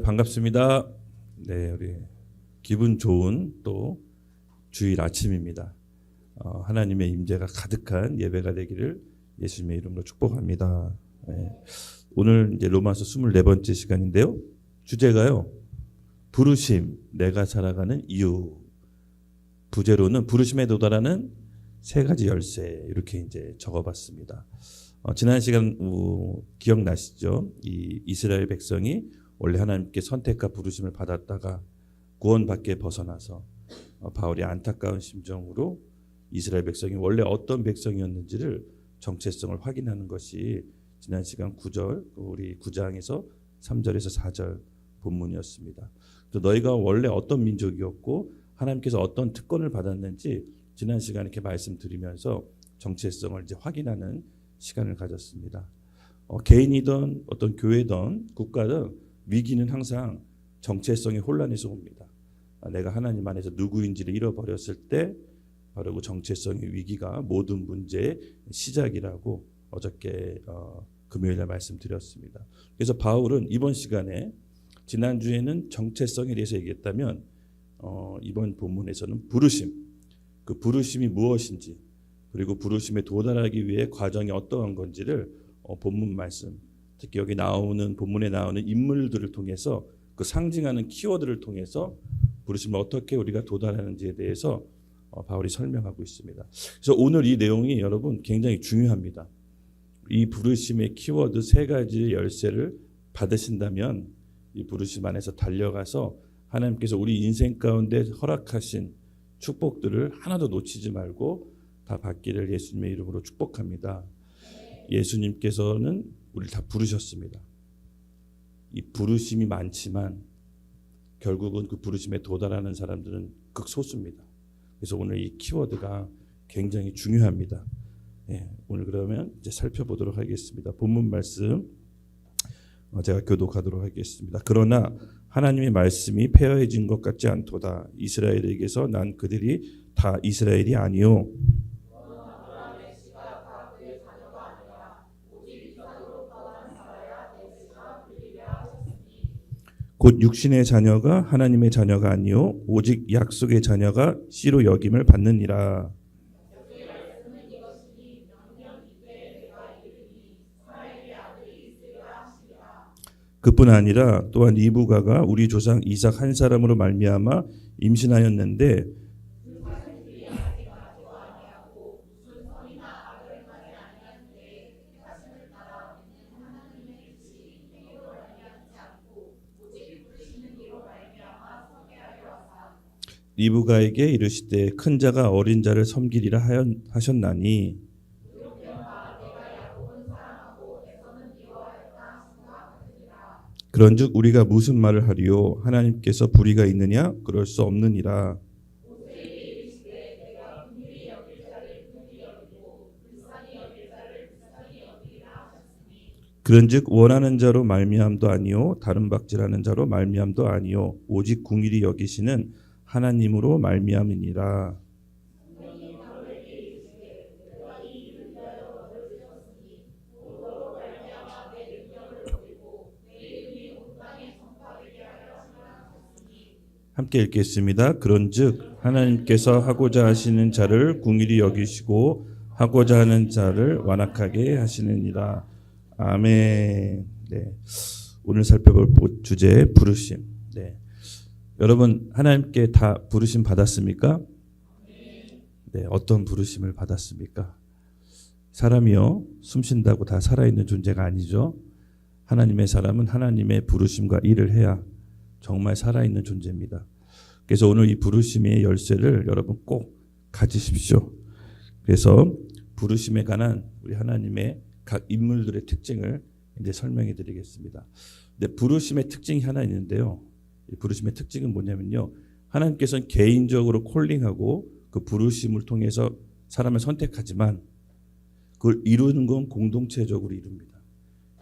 반갑습니다. 네, 우리 기분 좋은 또 주일 아침입니다. 하나님의 임재가 가득한 예배가 되기를 예수님의 이름으로 축복합니다. 네, 오늘 이제 로마서 24번째 시간인데요. 주제가요, 부르심, 내가 살아가는 이유. 부제로는 부르심에 도달하는 세 가지 열쇠, 이렇게 이제 적어봤습니다. 지난 시간 기억나시죠? 이 이스라엘 백성이 원래 하나님께 선택과 부르심을 받았다가 구원받게 벗어나서 바울이 안타까운 심정으로 이스라엘 백성이 원래 어떤 백성이었는지를 정체성을 확인하는 것이 지난 시간 9절, 우리 9장에서 3절에서 4절 본문이었습니다. 또 너희가 원래 어떤 민족이었고 하나님께서 어떤 특권을 받았는지 지난 시간에 이렇게 말씀드리면서 정체성을 이제 확인하는 시간을 가졌습니다. 개인이든 어떤 교회든 국가든 위기는 항상 정체성의 혼란에서 옵니다. 내가 하나님 안에서 누구인지를 잃어버렸을 때 바로 그 정체성의 위기가 모든 문제의 시작이라고 어저께 금요일에 말씀드렸습니다. 그래서 바울은 이번 시간에 지난주에는 정체성에 대해서 얘기했다면 이번 본문에서는 부르심, 그 부르심이 무엇인지 그리고 부르심에 도달하기 위해 과정이 어떠한 건지를 본문 말씀, 특히 여기 나오는 본문에 나오는 인물들을 통해서 그 상징하는 키워드를 통해서 부르심을 어떻게 우리가 도달하는지에 대해서 바울이 설명하고 있습니다. 그래서 오늘 이 내용이 여러분 굉장히 중요합니다. 이 부르심의 키워드 세 가지 열쇠를 받으신다면 이 부르심 안에서 달려가서 하나님께서 우리 인생 가운데 허락하신 축복들을 하나도 놓치지 말고 다 받기를 예수님의 이름으로 축복합니다. 예수님께서는 우리를 다 부르셨습니다. 이 부르심이 많지만 결국은 그 부르심에 도달하는 사람들은 극소수입니다. 그래서 오늘 이 키워드가 굉장히 중요합니다. 예, 오늘 그러면 이제 살펴보도록 하겠습니다. 본문 말씀 제가 교독하도록 하겠습니다. 그러나 하나님의 말씀이 폐허해진 것 같지 않도다. 이스라엘에게서 난 그들이 다 이스라엘이 아니요 곧 육신의 자녀가 하나님의 자녀가 아니요 오직 약속의 자녀가 씨로 여김을 받느니라. 그뿐 아니라 또한 리브가가 우리 조상 이삭 한 사람으로 말미암아 임신하였는데 리브가에게 이르시되 큰 자가 어린 자를 섬기리라 하셨나니 그런즉 우리가 무슨 말을 하리요 하나님께서 불의가 있느냐 그럴 수 없느니라. 그런즉 원하는 자로 말미암도 아니요 다른 박질하는 자로 말미암도 아니요 오직 궁일이 여기시는 하나님으로 말미암이니라. 함께 읽겠습니다. 그런즉 하나님께서 하고자 하시는 자를 궁일이 여기시고 하고자 하는 자를 완악하게 하시느니라. 아멘. 네. 오늘 살펴볼 주제 부르심. 네. 여러분 하나님께 다 부르심 받았습니까? 네. 어떤 부르심을 받았습니까? 사람이요 숨 쉰다고 다 살아있는 존재가 아니죠. 하나님의 사람은 하나님의 부르심과 일을 해야 정말 살아있는 존재입니다. 그래서 오늘 이 부르심의 열쇠를 여러분 꼭 가지십시오. 그래서 부르심에 관한 우리 하나님의 각 인물들의 특징을 이제 설명해 드리겠습니다. 근데 부르심의 특징이 하나 있는데요. 이 부르심의 특징은 뭐냐면요. 하나님께서는 개인적으로 콜링하고 그 부르심을 통해서 사람을 선택하지만 그걸 이루는 건 공동체적으로 이룹니다.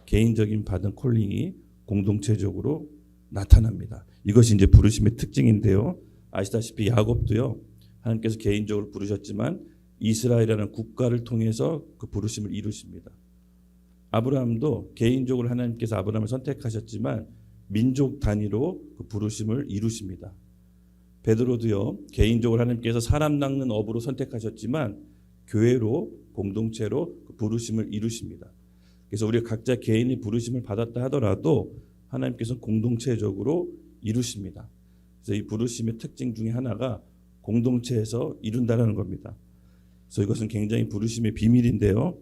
개인적인 받은 콜링이 공동체적으로 나타납니다. 이것이 이제 부르심의 특징인데요. 아시다시피 야곱도요. 하나님께서 개인적으로 부르셨지만 이스라엘이라는 국가를 통해서 그 부르심을 이루십니다. 아브라함도 개인적으로 하나님께서 아브라함을 선택하셨지만 민족 단위로 그 부르심을 이루십니다. 베드로도요, 개인적으로 하나님께서 사람 낚는 업으로 선택하셨지만 교회로, 공동체로 그 부르심을 이루십니다. 그래서 우리가 각자 개인이 부르심을 받았다 하더라도 하나님께서 공동체적으로 이루십니다. 그래서 이 부르심의 특징 중에 하나가 공동체에서 이룬다는 겁니다. 그래서 이것은 굉장히 부르심의 비밀인데요.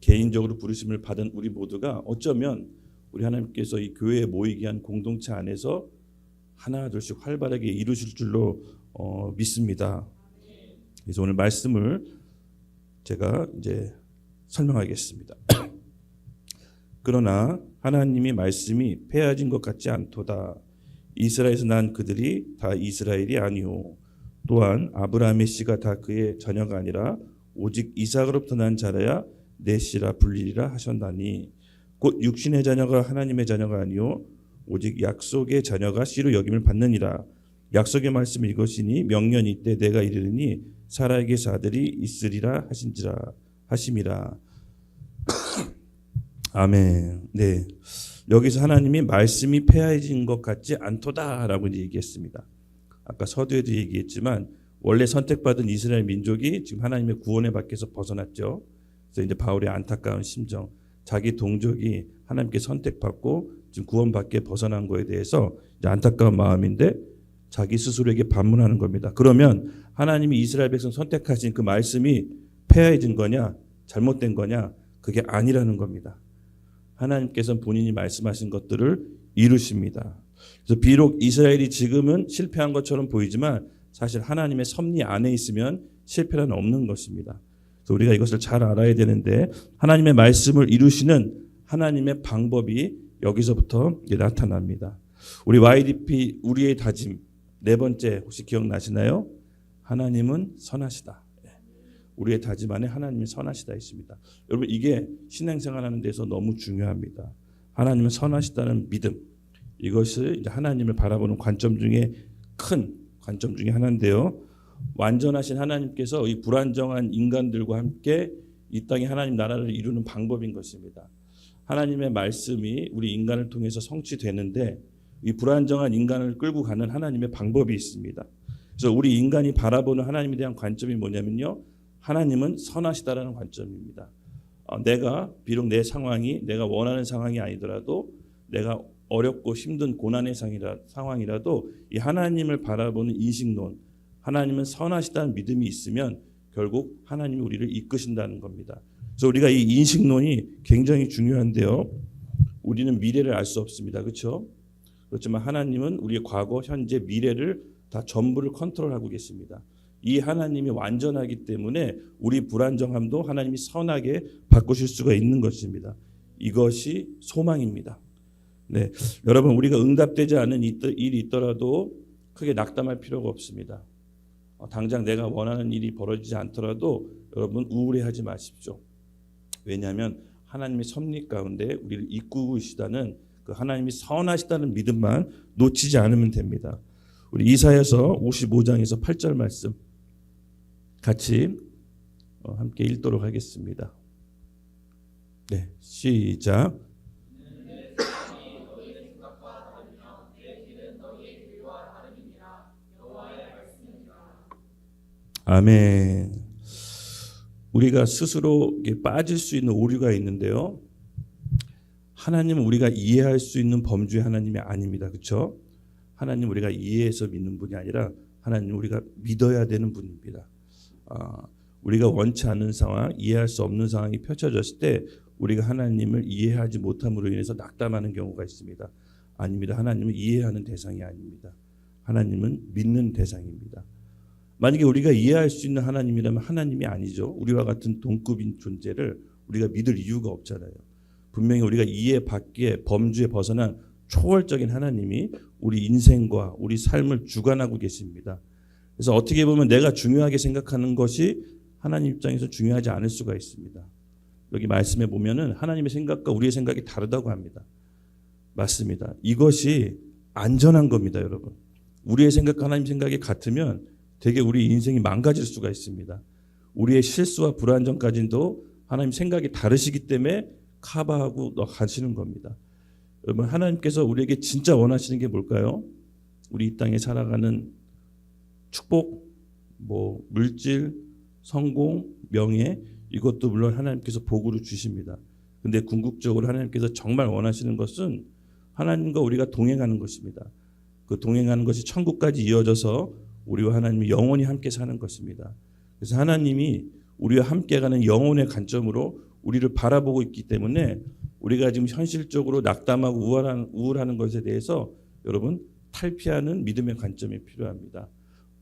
개인적으로 부르심을 받은 우리 모두가 어쩌면 우리 하나님께서 이 교회에 모이게 한 공동체 안에서 하나 둘씩 활발하게 이루실 줄로 믿습니다. 그래서 오늘 말씀을 제가 이제 설명하겠습니다. 그러나 하나님이 말씀이 폐하진 것 같지 않도다. 이스라엘에서 난 그들이 다 이스라엘이 아니오. 또한 아브라함의 씨가 다 그의 자녀가 아니라 오직 이삭으로부터 난 자라야 내 씨라 불리리라 하셨나니 곧 육신의 자녀가 하나님의 자녀가 아니오 오직 약속의 자녀가 씨로 여김을 받느니라. 약속의 말씀이 이것이니 명년 이때 내가 이르리니 사라에게서 아들이 있으리라 하심이라. 아멘. 네, 여기서 하나님이 말씀이 폐하해진 것 같지 않도다라고 이제 얘기했습니다. 아까 서두에도 얘기했지만 원래 선택받은 이스라엘 민족이 지금 하나님의 구원의 밖에서 벗어났죠. 그래서 이제 바울의 안타까운 심정, 자기 동족이 하나님께 선택받고 지금 구원 밖에 벗어난 거에 대해서 이제 안타까운 마음인데 자기 스스로에게 반문하는 겁니다. 그러면 하나님이 이스라엘 백성 선택하신 그 말씀이 폐하해진 거냐, 잘못된 거냐? 그게 아니라는 겁니다. 하나님께서는 본인이 말씀하신 것들을 이루십니다. 그래서 비록 이스라엘이 지금은 실패한 것처럼 보이지만 사실 하나님의 섭리 안에 있으면 실패는 없는 것입니다. 그래서 우리가 이것을 잘 알아야 되는데 하나님의 말씀을 이루시는 하나님의 방법이 여기서부터 나타납니다. 우리 YDP 우리의 다짐 네 번째 혹시 기억나시나요? 하나님은 선하시다. 우리의 다짐 안에 하나님이 선하시다 있습니다. 여러분 이게 신앙생활하는 데서 너무 중요합니다. 하나님은 선하시다는 믿음, 이것을 이제 하나님을 바라보는 관점 중에 큰 관점 중에 하나인데요. 완전하신 하나님께서 이 불안정한 인간들과 함께 이 땅에 하나님 나라를 이루는 방법인 것입니다. 하나님의 말씀이 우리 인간을 통해서 성취되는데 이 불안정한 인간을 끌고 가는 하나님의 방법이 있습니다. 그래서 우리 인간이 바라보는 하나님에 대한 관점이 뭐냐면요, 하나님은 선하시다라는 관점입니다. 내가 비록 내 상황이 내가 원하는 상황이 아니더라도 내가 어렵고 힘든 고난의 상황이라도 이 하나님을 바라보는 인식론, 하나님은 선하시다는 믿음이 있으면 결국 하나님이 우리를 이끄신다는 겁니다. 그래서 우리가 이 인식론이 굉장히 중요한데요. 우리는 미래를 알 수 없습니다. 그렇죠? 그렇지만 하나님은 우리의 과거, 현재, 미래를 다 전부를 컨트롤하고 계십니다. 이 하나님이 완전하기 때문에 우리 불안정함도 하나님이 선하게 바꾸실 수가 있는 것입니다. 이것이 소망입니다. 네, 여러분 우리가 응답되지 않은 일이 있더라도 크게 낙담할 필요가 없습니다. 당장 내가 원하는 일이 벌어지지 않더라도 여러분 우울해하지 마십시오. 왜냐하면 하나님의 섭리 가운데 우리를 이끌고 계시다는 그 하나님이 선하시다는 믿음만 놓치지 않으면 됩니다. 우리 이사야서 55장에서 8절 말씀 같이 함께 읽도록 하겠습니다. 네, 시작. 아멘. 우리가 스스로 빠질 수 있는 오류가 있는데요. 하나님은 우리가 이해할 수 있는 범주의 하나님이 아닙니다. 그렇죠? 하나님 우리가 이해해서 믿는 분이 아니라 하나님 우리가 믿어야 되는 분입니다. 우리가 원치 않는 상황, 이해할 수 없는 상황이 펼쳐졌을 때 우리가 하나님을 이해하지 못함으로 인해서 낙담하는 경우가 있습니다. 아닙니다. 하나님은 이해하는 대상이 아닙니다. 하나님은 믿는 대상입니다. 만약에 우리가 이해할 수 있는 하나님이라면 하나님이 아니죠. 우리와 같은 동급인 존재를 우리가 믿을 이유가 없잖아요. 분명히 우리가 이해 밖의 범주에 벗어난 초월적인 하나님이 우리 인생과 우리 삶을 주관하고 계십니다. 그래서 어떻게 보면 내가 중요하게 생각하는 것이 하나님 입장에서 중요하지 않을 수가 있습니다. 여기 말씀에 보면은 하나님의 생각과 우리의 생각이 다르다고 합니다. 맞습니다. 이것이 안전한 겁니다, 여러분. 우리의 생각과 하나님 생각이 같으면 되게 우리 인생이 망가질 수가 있습니다. 우리의 실수와 불안정까지도 하나님 생각이 다르시기 때문에 커버하고 가시는 겁니다. 여러분, 하나님께서 우리에게 진짜 원하시는 게 뭘까요? 우리 이 땅에 살아가는 축복, 물질, 성공, 명예, 이것도 물론 하나님께서 복으로 주십니다. 근데 궁극적으로 하나님께서 정말 원하시는 것은 하나님과 우리가 동행하는 것입니다. 그 동행하는 것이 천국까지 이어져서 우리와 하나님이 영원히 함께 사는 것입니다. 그래서 하나님이 우리와 함께 가는 영혼의 관점으로 우리를 바라보고 있기 때문에 우리가 지금 현실적으로 낙담하고 우울하는 것에 대해서 여러분 탈피하는 믿음의 관점이 필요합니다.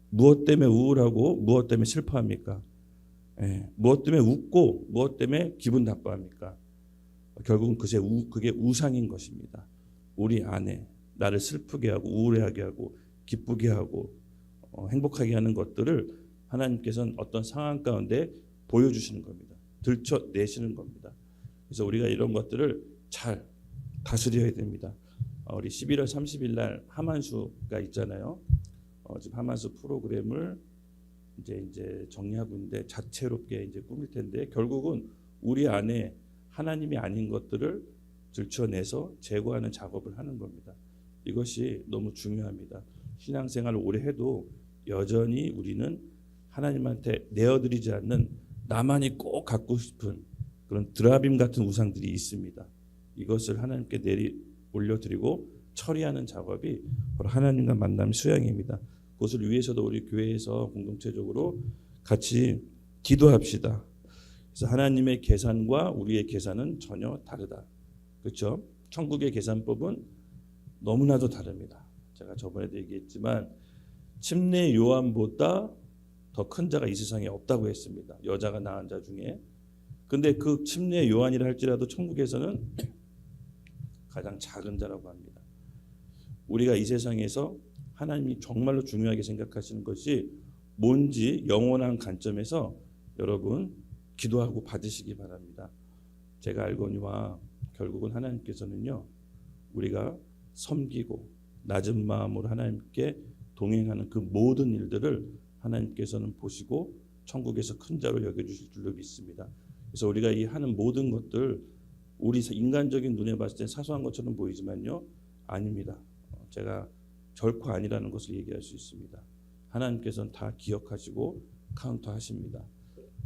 무엇 때문에 우울하고 무엇 때문에 슬퍼합니까? 무엇 때문에 웃고 무엇 때문에 기분 나빠합니까? 결국은 그게 우상인 것입니다. 우리 안에 나를 슬프게 하고 우울해하게 하고 기쁘게 하고 행복하게 하는 것들을 하나님께서는 어떤 상황 가운데 보여주시는 겁니다. 들춰내시는 겁니다. 그래서 우리가 이런 것들을 잘 다스려야 됩니다. 우리 11월 30일 날 하만수가 있잖아요. 지금 하만수 프로그램을 이제 정리하고 있는데 자체롭게 이제 꾸밀 텐데 결국은 우리 안에 하나님이 아닌 것들을 들춰내서 제거하는 작업을 하는 겁니다. 이것이 너무 중요합니다. 신앙생활을 오래 해도 여전히 우리는 하나님한테 내어드리지 않는 나만이 꼭 갖고 싶은 그런 드라빔 같은 우상들이 있습니다. 이것을 하나님께 올려드리고 처리하는 작업이 바로 하나님과 만남 수양입니다. 그것을 위해서도 우리 교회에서 공동체적으로 같이 기도합시다. 그래서 하나님의 계산과 우리의 계산은 전혀 다르다. 그렇죠? 천국의 계산법은 너무나도 다릅니다. 제가 저번에도 얘기했지만 침례 요한보다 더 큰 자가 이 세상에 없다고 했습니다. 여자가 낳은 자 중에. 근데 그 침례 요한이라 할지라도 천국에서는 가장 작은 자라고 합니다. 우리가 이 세상에서 하나님이 정말로 중요하게 생각하시는 것이 뭔지 영원한 관점에서 여러분 기도하고 받으시기 바랍니다. 제가 알거니와 결국은 하나님께서는요, 우리가 섬기고 낮은 마음으로 하나님께 동행하는 그 모든 일들을 하나님께서는 보시고 천국에서 큰 자로 여겨주실 줄로 믿습니다. 그래서 우리가 이 하는 모든 것들 우리 인간적인 눈에 봤을 때 사소한 것처럼 보이지만요, 아닙니다. 제가 결코 아니라는 것을 얘기할 수 있습니다. 하나님께서는 다 기억하시고 카운트하십니다.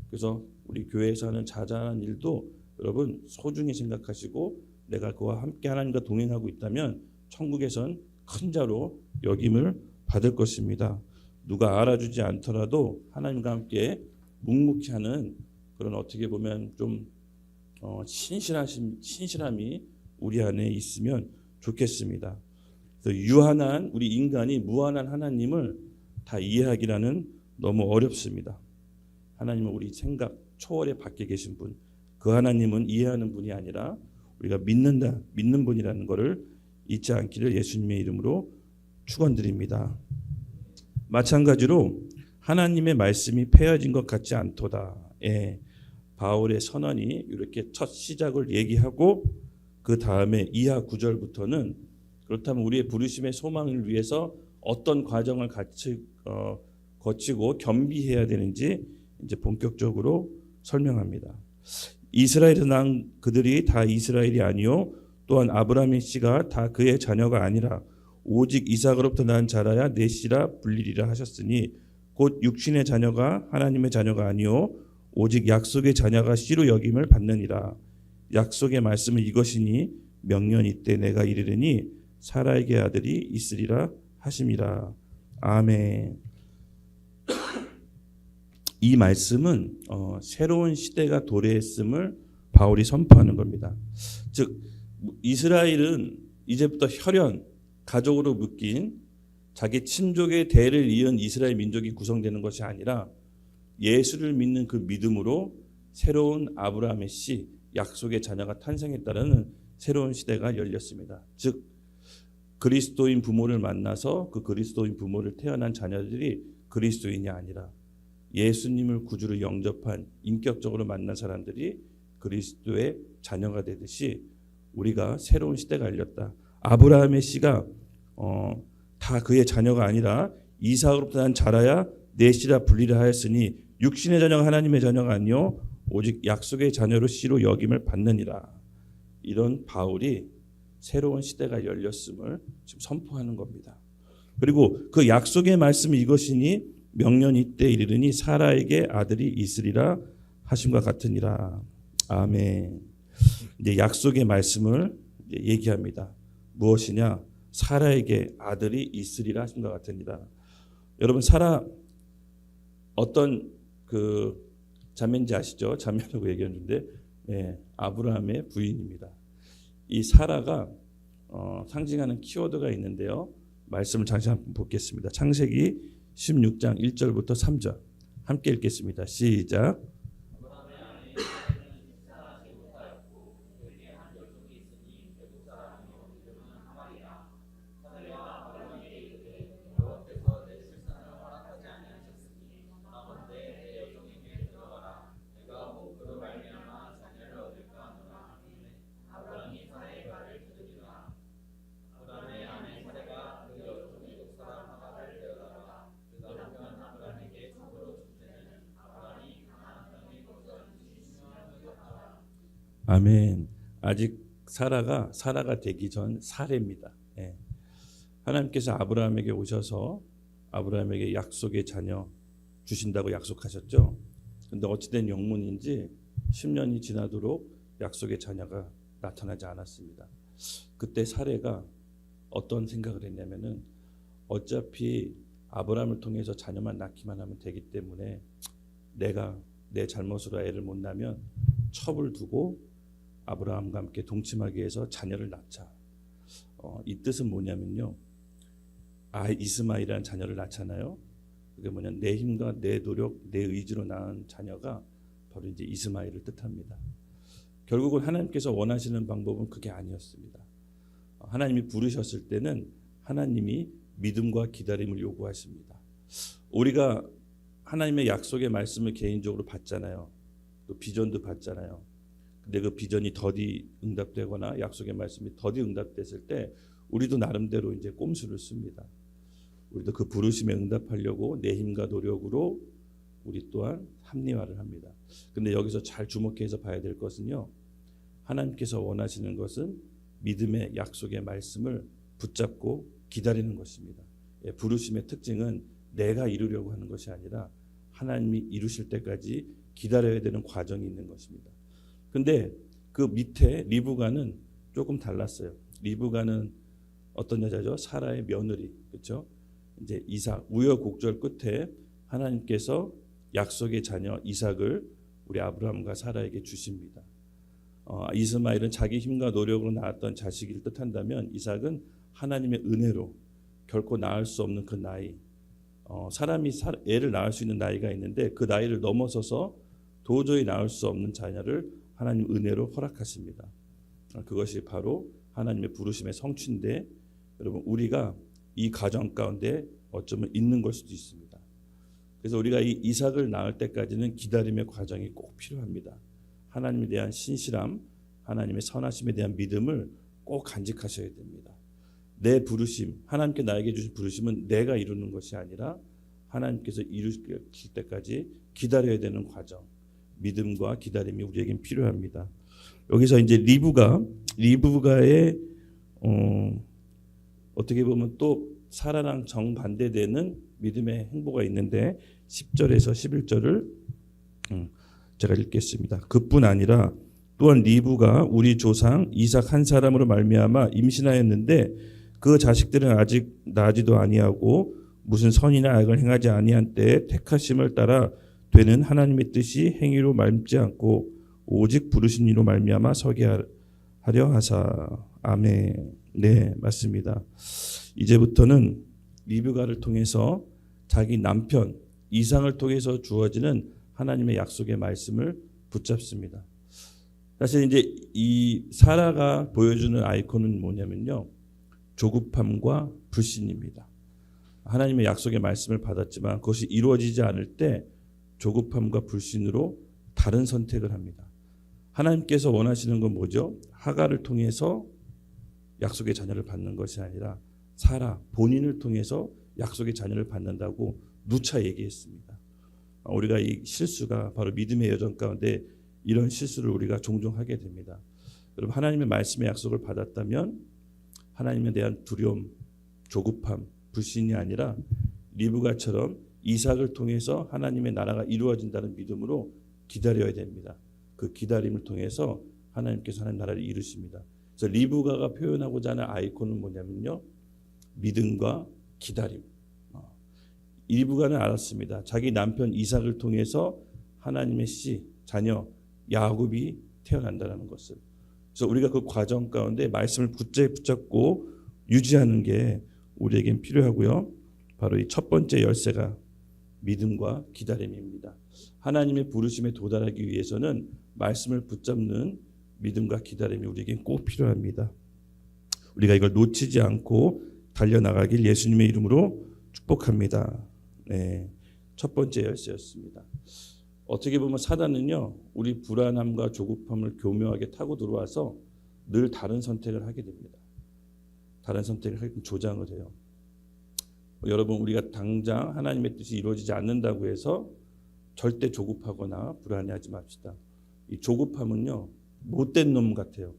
그래서 우리 교회에서 하는 자잘한 일도 여러분 소중히 생각하시고 내가 그와 함께 하나님과 동행하고 있다면 천국에선 큰 자로 여김을 받을 것입니다. 누가 알아주지 않더라도 하나님과 함께 묵묵히 하는 그런 어떻게 보면 좀 신실함이 우리 안에 있으면 좋겠습니다. 그래서 유한한 우리 인간이 무한한 하나님을 다 이해하기라는 너무 어렵습니다. 하나님은 우리 생각 초월에 밖에 계신 분, 그 하나님은 이해하는 분이 아니라 우리가 믿는 분이라는 것을 잊지 않기를 예수님의 이름으로 축원드립니다. 마찬가지로 하나님의 말씀이 폐허진 것 같지 않도다. 바울의 선언이 이렇게 첫 시작을 얘기하고 그 다음에 이하 9절부터는 그렇다면 우리의 부르심의 소망을 위해서 어떤 과정을 거치고 겸비해야 되는지 이제 본격적으로 설명합니다. 이스라엘에 난 그들이 다 이스라엘이 아니요 또한 아브라함의 씨가 다 그의 자녀가 아니라 오직 이삭으로부터 난 자라야 내 씨라 불리리라 하셨으니 곧 육신의 자녀가 하나님의 자녀가 아니요 오직 약속의 자녀가 씨로 여김을 받느니라. 약속의 말씀은 이것이니 명년 때 내가 이르리니 사라에게 아들이 있으리라 하심이라. 아멘. 이 말씀은 새로운 시대가 도래했음을 바울이 선포하는 겁니다. 즉 이스라엘은 이제부터 혈연, 가족으로 묶인 자기 친족의 대를 이은 이스라엘 민족이 구성되는 것이 아니라 예수를 믿는 그 믿음으로 새로운 아브라함의 씨, 약속의 자녀가 탄생했다는 새로운 시대가 열렸습니다. 즉 그리스도인 부모를 만나서 그 그리스도인 부모를 태어난 자녀들이 그리스도인이 아니라 예수님을 구주로 영접한 인격적으로 만난 사람들이 그리스도의 자녀가 되듯이 우리가 새로운 시대가 열렸다. 아브라함의 씨가 다 그의 자녀가 아니라 이삭으로부터 난 자라야 내 씨라 불리라 하였으니 육신의 자녀가 하나님의 자녀가 아니요 오직 약속의 자녀로 씨로 여김을 받느니라. 이런 바울이 새로운 시대가 열렸음을 지금 선포하는 겁니다. 그리고 그 약속의 말씀이 이것이니 명년 이때 이르르니 사라에게 아들이 있으리라 하심과 같으니라. 아멘. 이제 약속의 말씀을 얘기합니다. 무엇이냐? 사라에게 아들이 있으리라 하심과 같으니라. 여러분, 사라 어떤 그 자매인지 아시죠? 자매라고 얘기했는데 아브라함의 부인입니다. 이 사라가 상징하는 키워드가 있는데요. 말씀을 잠시 한번 보겠습니다. 창세기 16장 1절부터 3절 함께 읽겠습니다. 시작. 아멘. 아직 사라가 되기 전 사례입니다. 하나님께서 아브라함에게 오셔서 아브라함에게 약속의 자녀 주신다고 약속하셨죠. 근데 어찌된 영문인지 10년이 지나도록 약속의 자녀가 나타나지 않았습니다. 그때 사례가 어떤 생각을 했냐면은 어차피 아브라함을 통해서 자녀만 낳기만 하면 되기 때문에 내가 내 잘못으로 애를 못 낳으면 첩을 두고 아브라함과 함께 동침하기 위해서 자녀를 낳자. 이 뜻은 뭐냐면요. 이스마엘이라는 자녀를 낳잖아요. 그게 뭐냐? 내 힘과 내 노력, 내 의지로 낳은 자녀가 바로 이제 이스마엘을 뜻합니다. 결국은 하나님께서 원하시는 방법은 그게 아니었습니다. 하나님이 부르셨을 때는 하나님이 믿음과 기다림을 요구하십니다. 우리가 하나님의 약속의 말씀을 개인적으로 받잖아요. 또 비전도 받잖아요. 근데 그 비전이 더디 응답되거나 약속의 말씀이 더디 응답됐을 때 우리도 나름대로 이제 꼼수를 씁니다. 우리도 그 부르심에 응답하려고 내 힘과 노력으로 우리 또한 합리화를 합니다. 근데 여기서 잘 주목해서 봐야 될 것은요. 하나님께서 원하시는 것은 믿음의 약속의 말씀을 붙잡고 기다리는 것입니다. 부르심의 특징은 내가 이루려고 하는 것이 아니라 하나님이 이루실 때까지 기다려야 되는 과정이 있는 것입니다. 근데 그 밑에 리브가는 조금 달랐어요. 리브가는 어떤 여자죠? 사라의 며느리, 그렇죠? 이제 이삭 우여곡절 끝에 하나님께서 약속의 자녀 이삭을 우리 아브라함과 사라에게 주십니다. 이스마엘은 자기 힘과 노력으로 낳았던 자식을 뜻한다면 이삭은 하나님의 은혜로 결코 낳을 수 없는 그 나이, 사람이 애를 낳을 수 있는 나이가 있는데 그 나이를 넘어서서 도저히 낳을 수 없는 자녀를 하나님 은혜로 허락하십니다. 그것이 바로 하나님의 부르심의 성취인데 여러분 우리가 이 과정 가운데 어쩌면 있는 걸 수도 있습니다. 그래서 우리가 이 이삭을 낳을 때까지는 기다림의 과정이 꼭 필요합니다. 하나님에 대한 신실함, 하나님의 선하심에 대한 믿음을 꼭 간직하셔야 됩니다. 내 부르심, 하나님께 나에게 주신 부르심은 내가 이루는 것이 아니라 하나님께서 이루실 때까지 기다려야 되는 과정, 믿음과 기다림이 우리에겐 필요합니다. 여기서 이제 리브가의 어떻게 보면 또 사라랑 정반대되는 믿음의 행보가 있는데 10절에서 11절을 제가 읽겠습니다. 그뿐 아니라 또한 리브가 우리 조상 이삭 한 사람으로 말미암아 임신하였는데 그 자식들은 아직 나지도 아니하고 무슨 선이나 악을 행하지 아니한 때에 택하심을 따라 되는 하나님의 뜻이 행위로 말지 않고 오직 부르신 이로 말미암아 서게 하려 하사. 아멘. 네, 맞습니다. 이제부터는 리브가를 통해서 자기 남편 이삭을 통해서 주어지는 하나님의 약속의 말씀을 붙잡습니다. 사실 이제 이 사라가 보여주는 아이콘은 뭐냐면요, 조급함과 불신입니다. 하나님의 약속의 말씀을 받았지만 그것이 이루어지지 않을 때 조급함과 불신으로 다른 선택을 합니다. 하나님께서 원하시는 건 뭐죠? 하가를 통해서 약속의 자녀를 받는 것이 아니라 사라 본인을 통해서 약속의 자녀를 받는다고 누차 얘기했습니다. 우리가 이 실수가 바로 믿음의 여정 가운데 이런 실수를 우리가 종종 하게 됩니다. 여러분 하나님의 말씀의 약속을 받았다면 하나님에 대한 두려움, 조급함, 불신이 아니라 리브가처럼 이삭을 통해서 하나님의 나라가 이루어진다는 믿음으로 기다려야 됩니다. 그 기다림을 통해서 하나님께서 하나님 나라를 이루십니다. 그래서 리브가가 표현하고자 하는 아이콘은 뭐냐면요, 믿음과 기다림. 리브가는 알았습니다. 자기 남편 이삭을 통해서 하나님의 씨, 자녀 야곱이 태어난다는 것을. 그래서 우리가 그 과정 가운데 말씀을 굳게 붙잡고 유지하는 게 우리에겐 필요하고요. 바로 이 첫 번째 열쇠가 믿음과 기다림입니다. 하나님의 부르심에 도달하기 위해서는 말씀을 붙잡는 믿음과 기다림이 우리에겐 꼭 필요합니다. 우리가 이걸 놓치지 않고 달려나가길 예수님의 이름으로 축복합니다. 네, 첫 번째 열쇠였습니다. 어떻게 보면 사단은요, 우리 불안함과 조급함을 교묘하게 타고 들어와서 늘 다른 선택을 하게 됩니다. 다른 선택을 하게끔 조장을 해요. 여러분, 우리가 당장 하나님의 뜻이 이루어지지 않는다고 해서 절대 조급하거나 불안해하지 맙시다. 이 조급함은요, 못된 놈 같아요.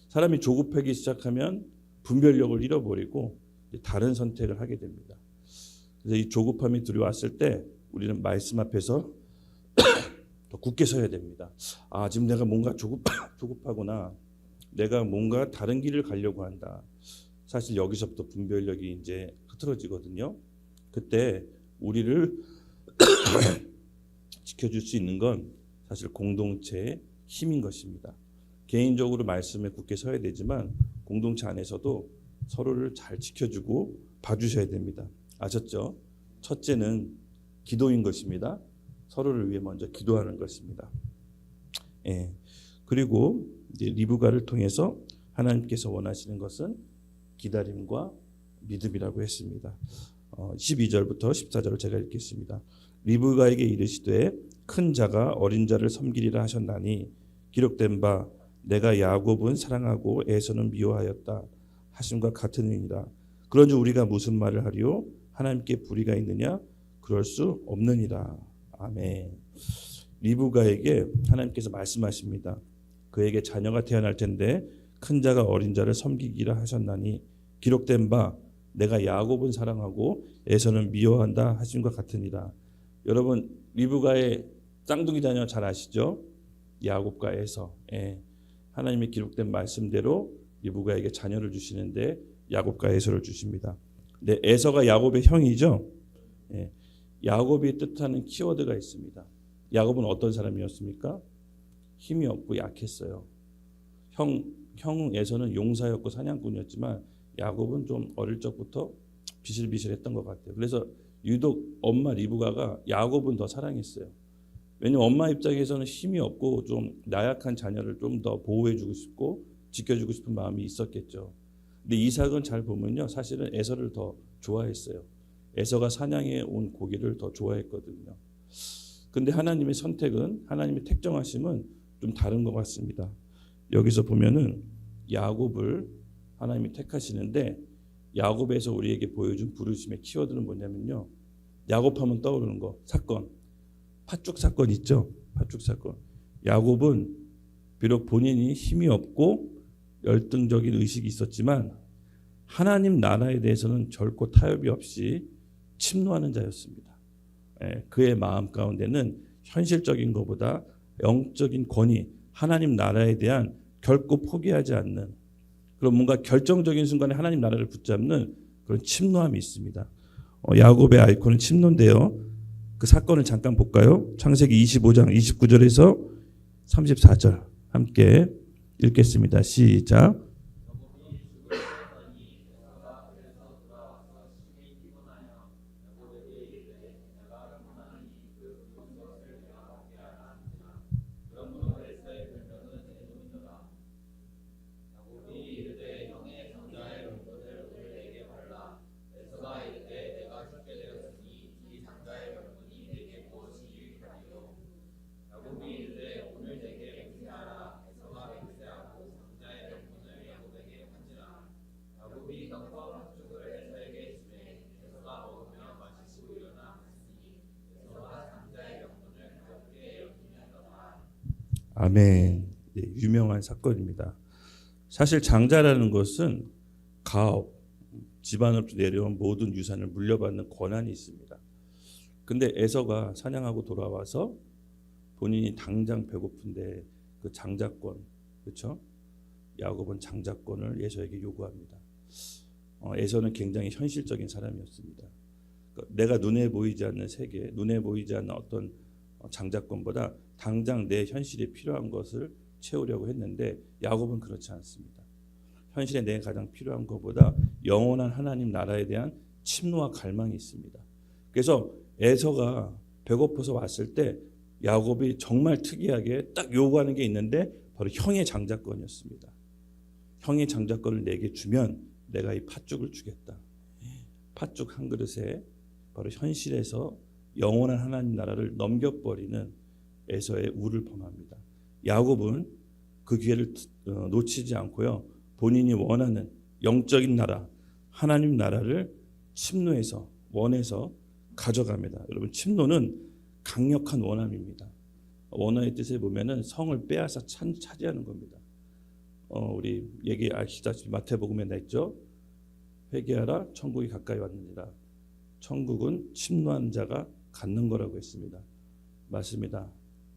사람이 조급하기 시작하면 분별력을 잃어버리고 다른 선택을 하게 됩니다. 그래서 이 조급함이 들어왔을 때 우리는 말씀 앞에서 더 굳게 서야 됩니다. 아, 지금 내가 뭔가 조급하구나. 내가 뭔가 다른 길을 가려고 한다. 사실 여기서부터 분별력이 이제 흐트러지거든요. 그때 우리를 지켜줄 수 있는 건 사실 공동체의 힘인 것입니다. 개인적으로 말씀에 굳게 서야 되지만 공동체 안에서도 서로를 잘 지켜주고 봐주셔야 됩니다. 아셨죠? 첫째는 기도인 것입니다. 서로를 위해 먼저 기도하는 것입니다. 예. 그리고 이제 리브가를 통해서 하나님께서 원하시는 것은 기다림과 믿음이라고 했습니다. 12절부터 14절을 제가 읽겠습니다. 리브가에게 이르시되 큰 자가 어린 자를 섬기리라 하셨나니 기록된 바 내가 야곱은 사랑하고 에서는 미워하였다 하심과 같으니라. 그런즉 우리가 무슨 말을 하리요? 하나님께 불의가 있느냐? 그럴 수 없느니라. 아멘. 리브가에게 하나님께서 말씀하십니다. 그에게 자녀가 태어날 텐데 큰 자가 어린 자를 섬기기라 하셨나니 기록된 바 내가 야곱은 사랑하고 에서는 미워한다 하심과 같으니라. 여러분, 리브가의 쌍둥이 자녀 잘 아시죠? 야곱과 에서. 예. 하나님의 기록된 말씀대로 리브가에게 자녀를 주시는데 야곱과 에서를 주십니다. 근데 에서가 야곱의 형이죠. 예. 야곱이 뜻하는 키워드가 있습니다. 야곱은 어떤 사람이었습니까? 힘이 없고 약했어요. 형 에서는 용사였고 사냥꾼이었지만 야곱은 좀 어릴 적부터 비실비실했던 것 같아요. 그래서 유독 엄마 리브가가 야곱은 더 사랑했어요. 왜냐하면 엄마 입장에서는 힘이 없고 좀 나약한 자녀를 좀 더 보호해주고 싶고 지켜주고 싶은 마음이 있었겠죠. 근데 이삭은 잘 보면요, 사실은 에서를 더 좋아했어요. 에서가 사냥해 온 고기를 더 좋아했거든요. 근데 하나님의 선택은, 하나님의 택정하심은 좀 다른 것 같습니다. 여기서 보면은 야곱을 하나님이 택하시는데 야곱에서 우리에게 보여준 부르심의 키워드는 뭐냐면요, 야곱하면 떠오르는 거, 사건, 팥죽 사건 있죠. 팥죽 사건. 야곱은 비록 본인이 힘이 없고 열등적인 의식이 있었지만 하나님 나라에 대해서는 결코 타협이 없이 침노하는 자였습니다. 그의 마음 가운데는 현실적인 것보다 영적인 권위, 하나님 나라에 대한 결코 포기하지 않는 그런 뭔가 결정적인 순간에 하나님 나라를 붙잡는 그런 침노함이 있습니다. 야곱의 아이콘은 침노인데요. 그 사건을 잠깐 볼까요? 창세기 25장 29절에서 34절 함께 읽겠습니다. 시작. 아멘. 네, 유명한 사건입니다. 사실 장자라는 것은 가업, 집안으로부터 내려온 모든 유산을 물려받는 권한이 있습니다. 근데 에서가 사냥하고 돌아와서 본인이 당장 배고픈데 그 장자권, 그렇죠? 야곱은 장자권을 에서에게 요구합니다. 에서는 굉장히 현실적인 사람이었습니다. 그러니까 내가 눈에 보이지 않는 세계, 눈에 보이지 않는 어떤 장자권보다 당장 내 현실에 필요한 것을 채우려고 했는데 야곱은 그렇지 않습니다. 현실에 내가 가장 필요한 것보다 영원한 하나님 나라에 대한 침노와 갈망이 있습니다. 그래서 에서가 배고파서 왔을 때 야곱이 정말 특이하게 딱 요구하는 게 있는데 바로 형의 장자권이었습니다. 형의 장자권을 내게 주면 내가 이 팥죽을 주겠다. 팥죽 한 그릇에 바로 현실에서 영원한 하나님 나라를 넘겨버리는 에서의 우를 범합니다. 야곱은 그 기회를 놓치지 않고요. 본인이 원하는 영적인 나라, 하나님 나라를 침노해서 원해서 가져갑니다. 여러분, 침노는 강력한 원함입니다. 원어의 뜻에 보면은 성을 빼앗아 차지하는 겁니다. 우리 얘기 아시다시피 마태복음에 나있죠. 회개하라, 천국이 가까이 왔느니라. 천국은 침노한 자가 갖는 거라고 했습니다. 맞습니다.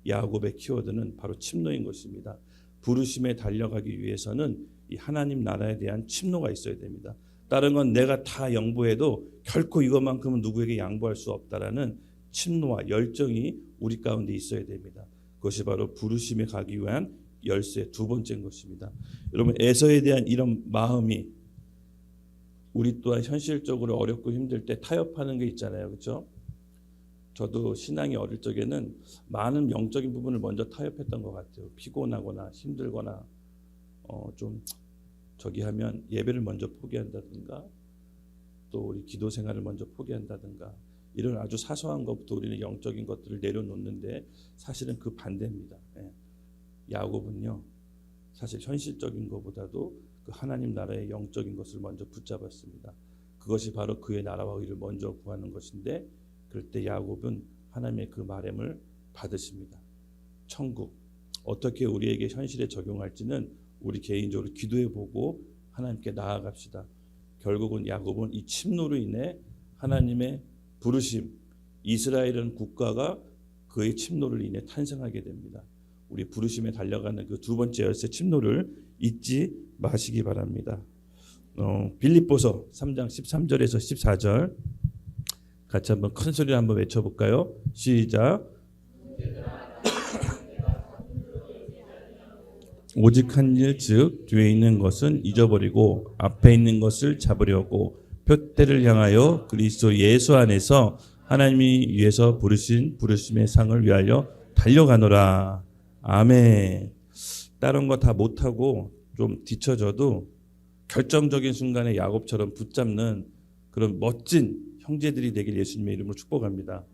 야곱의 키워드는 바로 침노인 것입니다. 부르심에 달려가기 위해서는 이 하나님 나라에 대한 침노가 있어야 됩니다. 다른 건 내가 다 양보해도 결코 이것만큼은 누구에게 양보할 수 없다라는 침노와 열정이 우리 가운데 있어야 됩니다. 그것이 바로 부르심에 가기 위한 열쇠 두 번째인 것입니다. 여러분, 에서에 대한 이런 마음이 우리 또한 현실적으로 어렵고 힘들 때 타협하는 게 있잖아요. 그렇죠? 저도 신앙이 어릴 적에는 많은 영적인 부분을 먼저 타협했던 것 같아요. 피곤하거나 힘들거나 좀 저기 하면 예배를 먼저 포기한다든가 또 우리 기도 생활을 먼저 포기한다든가 이런 아주 사소한 것부터 우리는 영적인 것들을 내려놓는데 사실은 그 반대입니다. 야곱은요 사실 현실적인 것보다도 그 하나님 나라의 영적인 것을 먼저 붙잡았습니다. 그것이 바로 그의 나라와 의를 먼저 구하는 것인데 그럴 때 야곱은 하나님의 그 말씀을 받으십니다. 천국 어떻게 우리에게 현실에 적용할지는 우리 개인적으로 기도해보고 하나님께 나아갑시다. 결국은 야곱은 이 침노로 인해 하나님의 부르심, 이스라엘은 국가가 그의 침노를 인해 탄생하게 됩니다. 우리 부르심에 달려가는 그 두 번째 열쇠 침노를 잊지 마시기 바랍니다. 빌립보서 3장 13절에서 14절 같이 한번 큰 소리로 한번 외쳐볼까요? 시작. 오직 한 일 즉 뒤에 있는 것은 잊어버리고 앞에 있는 것을 잡으려고 표대를 향하여 그리스도 예수 안에서 하나님이 위해서 부르신 부르심의 상을 위하여 달려가노라. 아멘. 다른 거 다 못하고 좀 뒤처져도 결정적인 순간에 야곱처럼 붙잡는 그런 멋진 형제들이 되길 예수님의 이름으로 축복합니다.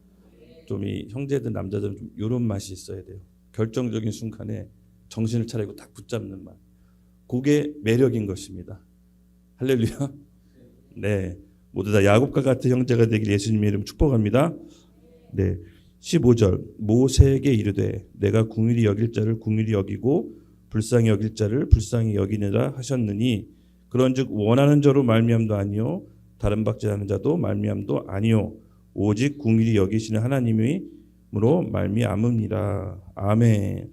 좀 이 형제들 남자들은 좀 이런 맛이 있어야 돼요. 결정적인 순간에 정신을 차리고 딱 붙잡는 맛. 그게 매력인 것입니다. 할렐루야. 네, 모두 다 야곱과 같은 형제가 되길 예수님의 이름 축복합니다. 네, 15절 모세에게 이르되 내가 궁일이 여길 자를 궁일이 여기고 불쌍히 여길 자를 불쌍히 여기느라 하셨느니 그런즉 원하는 자로 말미암도 아니요 다른 박제하는 자도 말미암도 아니요 오직 궁일이 여기시는 하나님으로 말미암음이라. 아멘.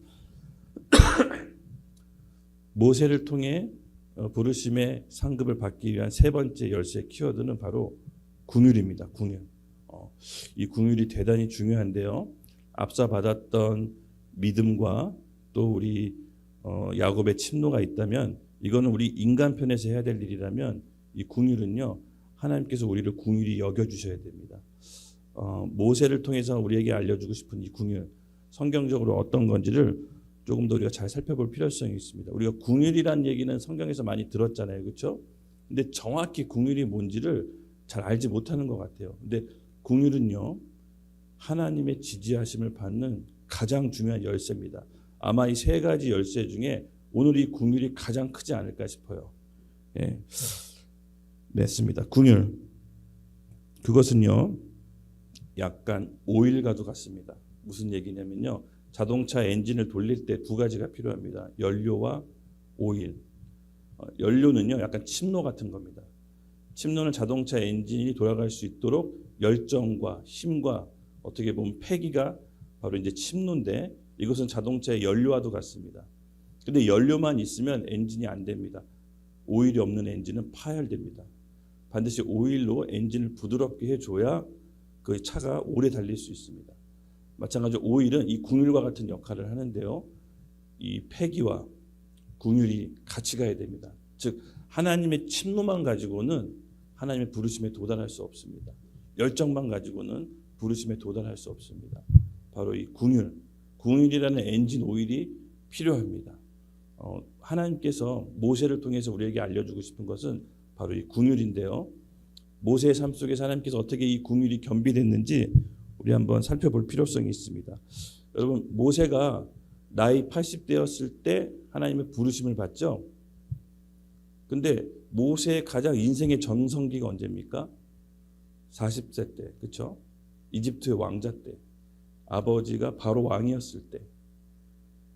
모세를 통해 부르심의 상급을 받기 위한 세 번째 열쇠 키워드는 바로 궁율입니다. 궁율. 이 궁율이 대단히 중요한데요. 앞서 받았던 믿음과 또 우리 야곱의 침노가 있다면 이거는 우리 인간 편에서 해야 될 일이라면 이 궁율은요 하나님께서 우리를 궁율이 여겨주셔야 됩니다. 모세를 통해서 우리에게 알려주고 싶은 이 궁율 성경적으로 어떤 건지를 조금 더 우리가 잘 살펴볼 필요성이 있습니다. 우리가 궁율이라는 얘기는 성경에서 많이 들었잖아요. 그렇죠? 근데 정확히 궁율이 뭔지를 잘 알지 못하는 것 같아요. 근데 궁율은요 하나님의 지지하심을 받는 가장 중요한 열쇠입니다. 아마 이 세 가지 열쇠 중에 오늘 이 궁율이 가장 크지 않을까 싶어요. 예, 맞습니다. 궁율 그것은요 약간 오일과도 같습니다. 무슨 얘기냐면요 자동차 엔진을 돌릴 때 두 가지가 필요합니다. 연료와 오일. 연료는요, 약간 침노 같은 겁니다. 침노는 자동차 엔진이 돌아갈 수 있도록 열정과 힘과 어떻게 보면 패기가 바로 이제 침노인데, 이것은 자동차의 연료와도 같습니다. 근데 연료만 있으면 엔진이 안 됩니다. 오일이 없는 엔진은 파열됩니다. 반드시 오일로 엔진을 부드럽게 해줘야 그 차가 오래 달릴 수 있습니다. 마찬가지로 오일은 이 궁율과 같은 역할을 하는데요, 이 패기와 궁율이 같이 가야 됩니다. 즉 하나님의 침노만 가지고는 하나님의 부르심에 도달할 수 없습니다. 열정만 가지고는 부르심에 도달할 수 없습니다. 바로 이 궁율이라는 엔진 오일이 필요합니다. 하나님께서 모세를 통해서 우리에게 알려주고 싶은 것은 바로 이 궁율인데요. 모세의 삶 속에서 하나님께서 어떻게 이 궁율이 겸비됐는지 우리 한번 살펴볼 필요성이 있습니다. 여러분, 모세가 나이 80대였을 때 하나님의 부르심을 받죠. 근데 모세의 가장 인생의 전성기가 언제입니까? 40세 때, 그렇죠? 이집트의 왕자 때, 아버지가 바로 왕이었을 때,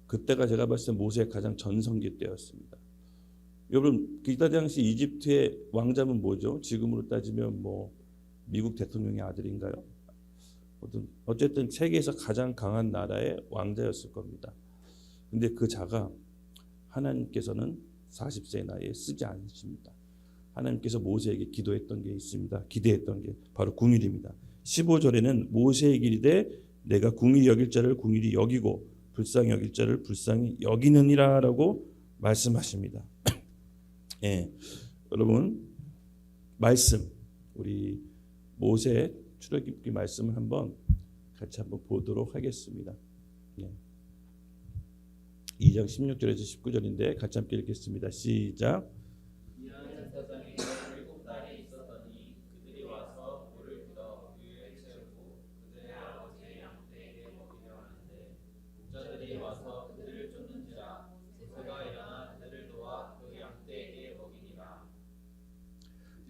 그때가 제가 봤을 때 모세의 가장 전성기 때였습니다. 여러분, 그때 당시 이집트의 왕자는 뭐죠? 지금으로 따지면 뭐 미국 대통령의 아들인가요? 어쨌든 세계에서 가장 강한 나라의 왕자였을 겁니다. 근데 그 자가 하나님께서는 40세의 나이에 쓰지 않으십니다. 하나님께서 모세에게 기도했던 게 있습니다. 기대했던 게 바로 궁율입니다. 15절에는 모세에게 이르되 내가 궁일이 여길 자를 궁일이 여기고 불쌍히 여길 자를 불쌍히 여기느니라 라고 말씀하십니다. 예, 여러분, 말씀, 우리 모세 출애굽기 말씀을 같이 한번 보도록 하겠습니다. 예. 2장 16절에서 19절인데 같이 함께 읽겠습니다. 시작. 미디안 사장에 7딸이 있었더니 그들이 와서 물을 들어 그에 채우고 그들의 아버지의 양떼에게 먹이려 하는데 목자들이 와서 그들을 쫓는지라 모세가 일어나 그들을 도와 그 양떼에게 먹이니라.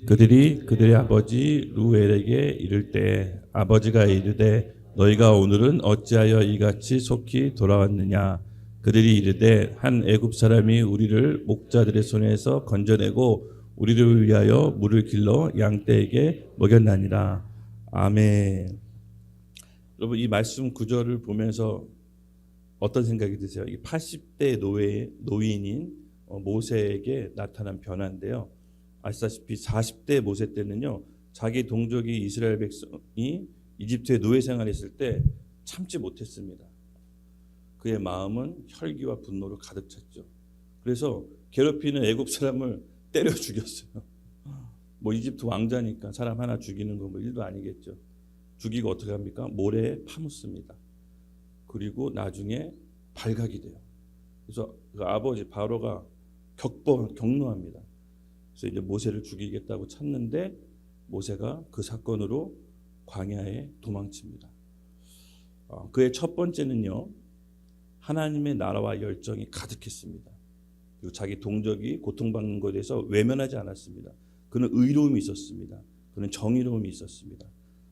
그들이 그들의 아버지 루엘에게 이를 때 아버지가 이르되 너희가 오늘은 어찌하여 이같이 속히 돌아왔느냐. 그들이 이르되 한 애굽 사람이 우리를 목자들의 손에서 건져내고 우리를 위하여 물을 길러 양떼에게 먹였나니라. 아멘. 여러분, 이 말씀 구절을 보면서 어떤 생각이 드세요? 이 80대 노인인 모세에게 나타난 변화인데요. 아시다시피 40대 모세 때는요, 자기 동족이 이스라엘 백성이 이집트에 노예 생활했을 때 참지 못했습니다. 그의 마음은 혈기와 분노로 가득 찼죠. 그래서 괴롭히는 애굽 사람을 때려 죽였어요. 뭐 이집트 왕자니까 사람 하나 죽이는 건 뭐 일도 아니겠죠. 죽이고 어떻게 합니까? 모래에 파묻습니다. 그리고 나중에 발각이 돼요. 그래서 그 아버지 바로가 격노합니다. 그래서 이제 모세를 죽이겠다고 찾는데 모세가 그 사건으로 광야에 도망칩니다. 그의 첫 번째는요, 하나님의 나라와 열정이 가득했습니다. 그리고 자기 동족이 고통받는 것에 대해서 외면하지 않았습니다. 그는 의로움이 있었습니다. 그는 정의로움이 있었습니다.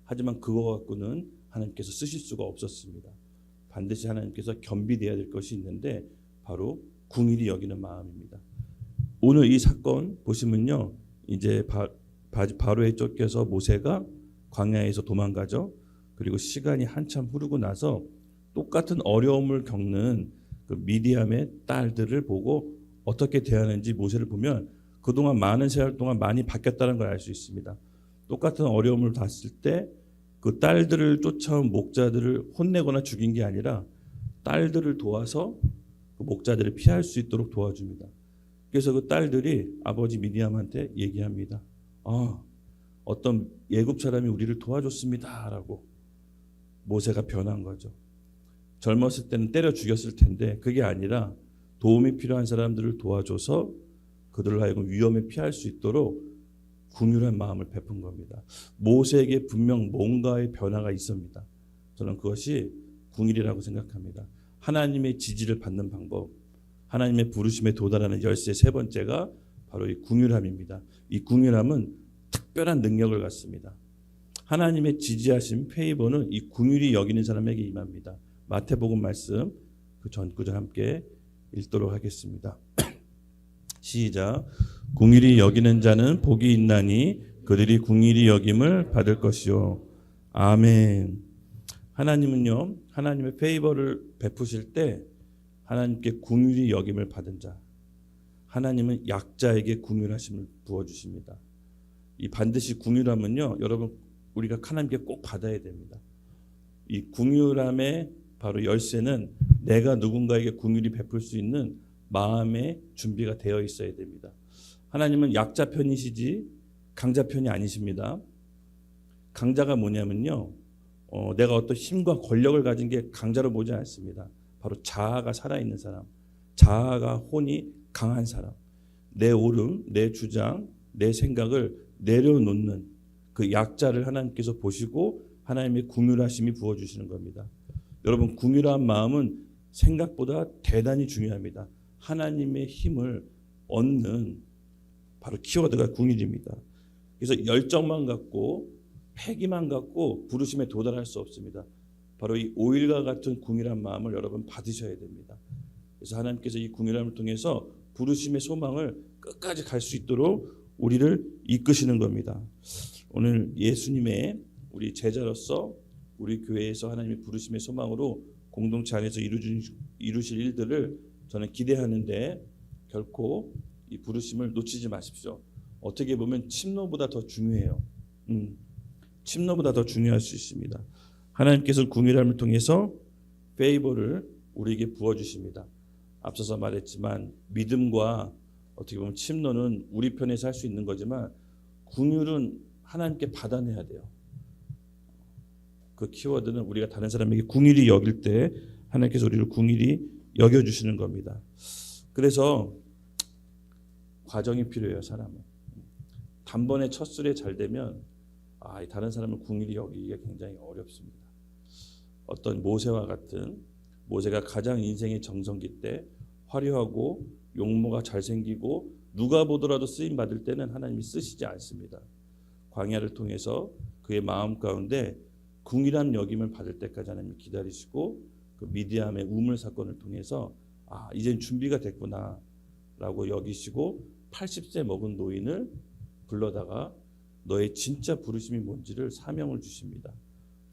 하지만 그거 갖고는 하나님께서 쓰실 수가 없었습니다. 반드시 하나님께서 겸비되어야 될 것이 있는데 바로 궁일이 여기는 마음입니다. 오늘 이 사건 보시면요, 이제 바로에 쫓겨서 모세가 광야에서 도망가죠. 그리고 시간이 한참 흐르고 나서 똑같은 어려움을 겪는 그 미디암의 딸들을 보고 어떻게 대하는지 모세를 보면 그동안 많은 세월 동안 많이 바뀌었다는 걸 알 수 있습니다. 똑같은 어려움을 봤을 때 그 딸들을 쫓아온 목자들을 혼내거나 죽인 게 아니라 딸들을 도와서 그 목자들을 피할 수 있도록 도와줍니다. 그래서 그 딸들이 아버지 미디암한테 얘기합니다. 어떤 애굽 사람이 우리를 도와줬습니다라고. 모세가 변한 거죠. 젊었을 때는 때려 죽였을 텐데 그게 아니라 도움이 필요한 사람들을 도와줘서 그들로 하여금 위험에 피할 수 있도록 긍휼한 마음을 베푼 겁니다. 모세에게 분명 뭔가의 변화가 있습니다. 저는 그것이 궁일이라고 생각합니다. 하나님의 지지를 받는 방법, 하나님의 부르심에 도달하는 열쇠 세 번째가 바로 이 궁휼함입니다. 이 궁휼함은 특별한 능력을 갖습니다. 하나님의 지지하심, 페이버는 이 궁휼이 여기는 사람에게 임합니다. 마태복음 말씀 그 전 구절 함께 읽도록 하겠습니다. 시작. 궁일이 여기는 자는 복이 있나니 그들이 궁일이 여김을 받을 것이요. 아멘. 하나님은요, 하나님의 페이버를 베푸실 때 하나님께 궁일이 여김을 받은 자, 하나님은 약자에게 궁일하심을 부어주십니다. 이 반드시 궁일함은요, 여러분 우리가 하나님께 꼭 받아야 됩니다. 이 궁일함의 바로 열쇠는 내가 누군가에게 궁일이 베풀 수 있는 마음의 준비가 되어 있어야 됩니다. 하나님은 약자 편이시지 강자 편이 아니십니다. 강자가 뭐냐면요, 내가 어떤 힘과 권력을 가진 게 강자로 보지 않습니다. 바로 자아가 살아있는 사람, 자아가 혼이 강한 사람, 내 옳음, 내 주장, 내 생각을 내려놓는 그 약자를 하나님께서 보시고 하나님의 궁휼하심이 부어주시는 겁니다. 여러분, 궁휼한 마음은 생각보다 대단히 중요합니다. 하나님의 힘을 얻는 바로 키워드가 궁휼입니다. 그래서 열정만 갖고 패기만 갖고 부르심에 도달할 수 없습니다. 바로 이 오일과 같은 궁휼한 마음을 여러분 받으셔야 됩니다. 그래서 하나님께서 이 궁휼함을 통해서 부르심의 소망을 끝까지 갈 수 있도록 우리를 이끄시는 겁니다. 오늘 예수님의 우리 제자로서 우리 교회에서 하나님의 부르심의 소망으로 공동체 안에서 이루실 일들을 저는 기대하는데 결코 이 부르심을 놓치지 마십시오. 어떻게 보면 침노보다 더 중요해요. 침노보다 더 중요할 수 있습니다. 하나님께서 궁휼함을 통해서 페이버를 우리에게 부어주십니다. 앞서서 말했지만 믿음과 어떻게 보면 침노는 우리 편에서 할 수 있는 거지만 궁휼은 하나님께 받아내야 돼요. 그 키워드는 우리가 다른 사람에게 궁휼히 여길 때 하나님께서 우리를 궁휼히 여겨주시는 겁니다. 그래서 과정이 필요해요. 사람은 단번에 첫 술에 잘 되면 다른 사람을 궁휼히 여기기가 굉장히 어렵습니다. 어떤 모세와 같은, 모세가 가장 인생의 정성기 때 화려하고 용모가 잘생기고 누가 보더라도 쓰임 받을 때는 하나님이 쓰시지 않습니다. 광야를 통해서 그의 마음 가운데 궁휼한 여김을 받을 때까지 하나님이 기다리시고 그 미디암의 우물 사건을 통해서 이젠 준비가 됐구나 라고 여기시고 80세 먹은 노인을 불러다가 너의 진짜 부르심이 뭔지를 사명을 주십니다.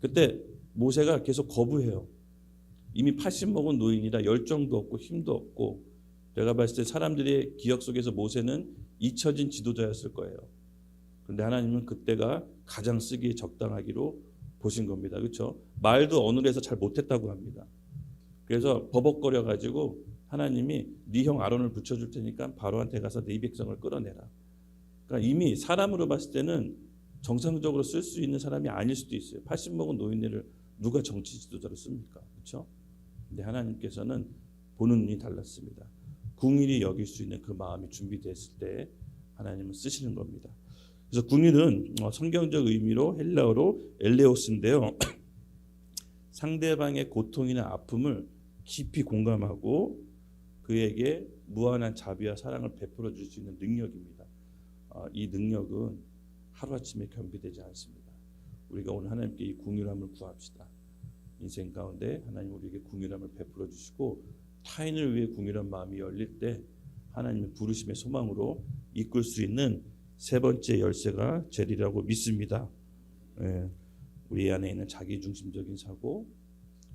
그때 모세가 계속 거부해요. 이미 80 먹은 노인이라 열정도 없고 힘도 없고, 제가 봤을 때 사람들의 기억 속에서 모세는 잊혀진 지도자였을 거예요. 그런데 하나님은 그때가 가장 쓰기에 적당하기로 보신 겁니다. 그렇죠? 말도 어눌해서 잘 못했다고 합니다. 그래서 버벅거려 가지고 하나님이 네 형 아론을 붙여줄 테니까 바로한테 가서 네 백성을 끌어내라. 그러니까 이미 사람으로 봤을 때는 정상적으로 쓸 수 있는 사람이 아닐 수도 있어요. 80 먹은 노인네를 누가 정치 지도자로 씁니까? 그렇죠? 근데 하나님께서는 보는 눈이 달랐습니다. 궁일이 여길 수 있는 그 마음이 준비됐을 때 하나님은 쓰시는 겁니다. 그래서 궁일은 성경적 의미로 헬라어로 엘레오스인데요. 상대방의 고통이나 아픔을 깊이 공감하고 그에게 무한한 자비와 사랑을 베풀어 줄 수 있는 능력입니다. 이 능력은 하루아침에 겸비되지 않습니다. 우리가 오늘 하나님께 이 궁휼함을 구합시다. 인생 가운데 하나님 우리에게 궁휼함을 베풀어 주시고 타인을 위해 궁휼한 마음이 열릴 때 하나님의 부르심의 소망으로 이끌 수 있는 세 번째 열쇠가 제리라고 믿습니다. 우리 안에 있는 자기중심적인 사고,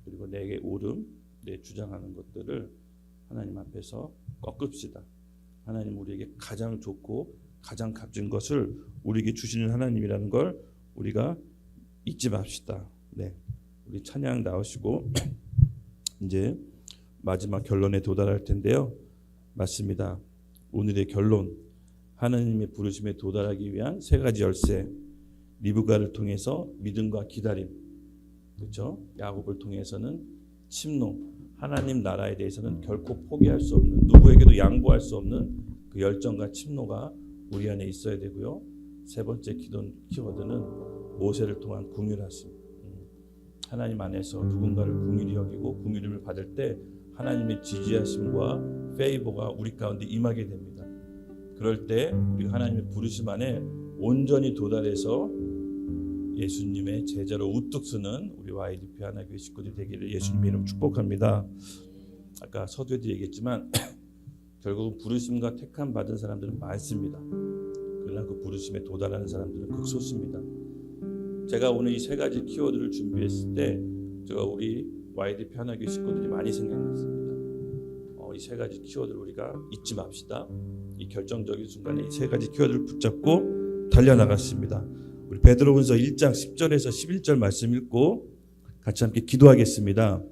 그리고 내게 옳음, 내 주장하는 것들을 하나님 앞에서 꺾읍시다. 하나님 우리에게 가장 좋고 가장 값진 것을 우리에게 주시는 하나님이라는 걸 우리가 잊지 맙시다. 네, 우리 찬양 나오시고 이제 마지막 결론에 도달할 텐데요. 맞습니다. 오늘의 결론, 하나님의 부르심에 도달하기 위한 세 가지 열쇠. 리브가를 통해서 믿음과 기다림, 그렇죠? 야곱을 통해서는 침노, 하나님 나라에 대해서는 결코 포기할 수 없는, 누구에게도 양보할 수 없는 그 열정과 침노가 우리 안에 있어야 되고요. 세 번째 키워드는 모세를 통한 궁휼하심. 하나님 안에서 누군가를 궁휼히 여기고 궁휼을 받을 때 하나님의 지지하심과 페이버가 우리 가운데 임하게 됩니다. 그럴 때 우리가 하나님의 부르심 안에 온전히 도달해서 예수님의 제자로 우뚝 서는 우리 YDP 하나교회 식구들이 되기를 예수님의 이름으로 축복합니다. 아까 서두에도 얘기했지만 결국은 부르심과 택함 받은 사람들은 많습니다. 그러나 그 부르심에 도달하는 사람들은 극소수입니다. 제가 오늘 이 세 가지 키워드를 준비했을 때 제가 우리 YDP 하나교회 식구들이 많이 생각났습니다. 이 세 가지 키워드를 우리가 잊지 맙시다. 이 결정적인 순간에 이 세 가지 키워드를 붙잡고 달려나갔습니다. 우리 베드로후서 1장 10절에서 11절 말씀 읽고 같이 함께 기도하겠습니다.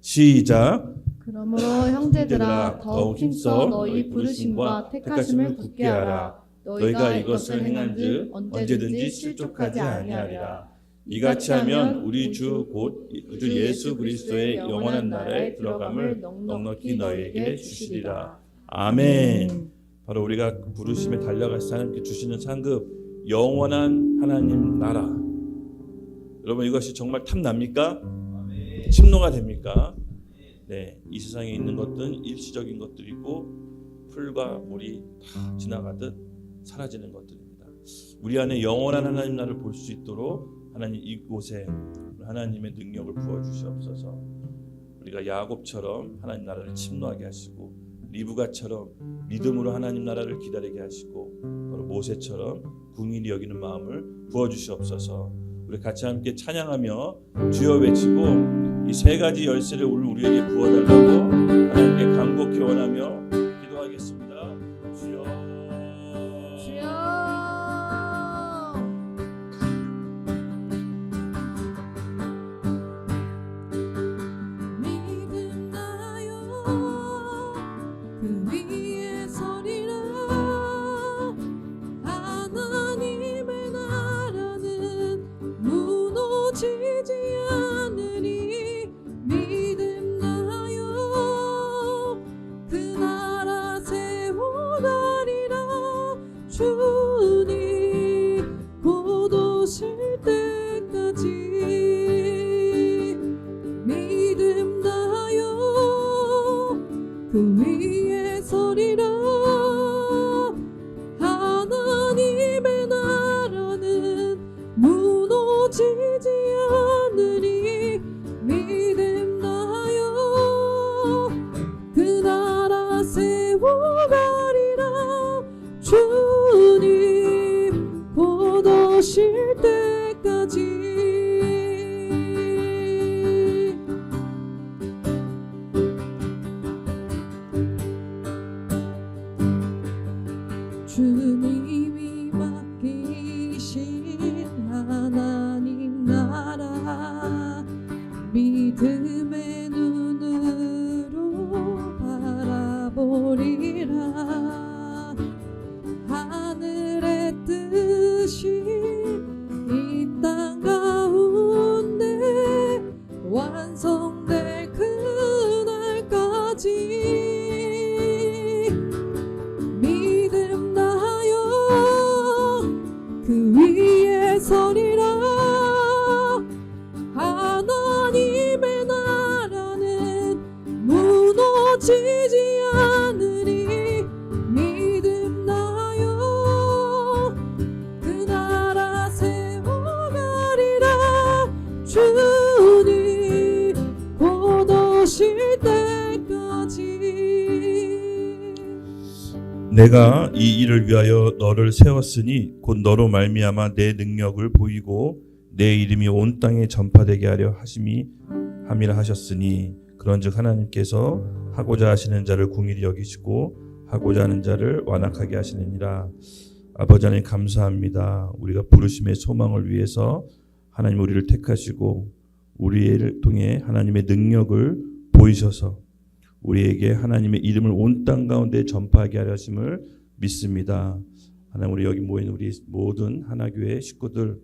시작. 그러므로 형제들아 더욱 힘써 너희 부르심과 택하심을 굳게 하라. 너희가 이것을 행한즉 언제든지 실족하지 아니하리라. 이같이 하면 우리 주 곧 주 예수 그리스도의 영원한 나라에 들어감을 넉넉히 너희에게 주시리라. 아멘. 바로 우리가 부르심에 달려가서 하나님께 주시는 상급 영원한 하나님 나라. 여러분 이것이 정말 탐납니까? 침노가 됩니까? 네, 이 세상에 있는 것들은 일시적인 것들이고 풀과 물이 다 지나가듯 사라지는 것들입니다. 우리 안에 영원한 하나님 나라를 볼 수 있도록 하나님 이곳에 하나님의 능력을 부어주시옵소서. 우리가 야곱처럼 하나님 나라를 침노하게 하시고 리브가처럼 믿음으로 하나님 나라를 기다리게 하시고 바로 모세처럼 궁일이 여기는 마음을 부어주시옵소서. 우리 같이 함께 찬양하며 주여 외치고 이 세 가지 열쇠를 오늘 우리에게 부어달라고 하나님께 간곡히 원하며 기도하겠습니다. 주여 주여 믿음 나요 그 위에 서리라 하나님의 나라는 무너지지 않으리 믿음 나요 그 나라 세워가리라 주님 곧 오실 때까지 믿음 나요 그 위에 서리라 하나님의 나라는 무너지지 않으리 믿음 나요 그 나라 세워가리라 주님 곧 오실 때까지 주님이 맡기신 하나님 나라 믿음의 눈으로 바라보리라 하늘의 뜻이 이 땅 가운데 완성될 그날까지 믿음 나요 그 위에 서리라 하나님의 나라는 무너지지 않으리 믿음 나요 그 나라 세워가리라 주님 곧 오실 때까지 내가 이 일을 위하여 너를 세웠으니 곧 너로 말미암아 내 능력을 보이고 내 이름이 온 땅에 전파되게 하려 함이라 하셨으니 그런즉 하나님께서 하고자 하시는 자를 궁일이 여기시고 하고자 하는 자를 완악하게 하시느니라. 아버지 하나님 감사합니다. 우리가 부르심의 소망을 위해서 하나님 우리를 택하시고 우리를 통해 하나님의 능력을 보이셔서 우리에게 하나님의 이름을 온 땅 가운데 전파하게 하려 하심을 믿습니다. 하나님 우리 여기 모인 우리 모든 하나교회 식구들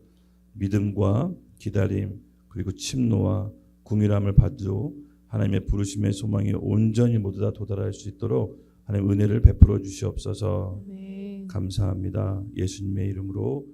믿음과 기다림 그리고 침노와 궁일함을 받고 하나님의 부르심의 소망에 온전히 모두 다 도달할 수 있도록 하나님 은혜를 베풀어 주시옵소서. 네. 감사합니다. 예수님의 이름으로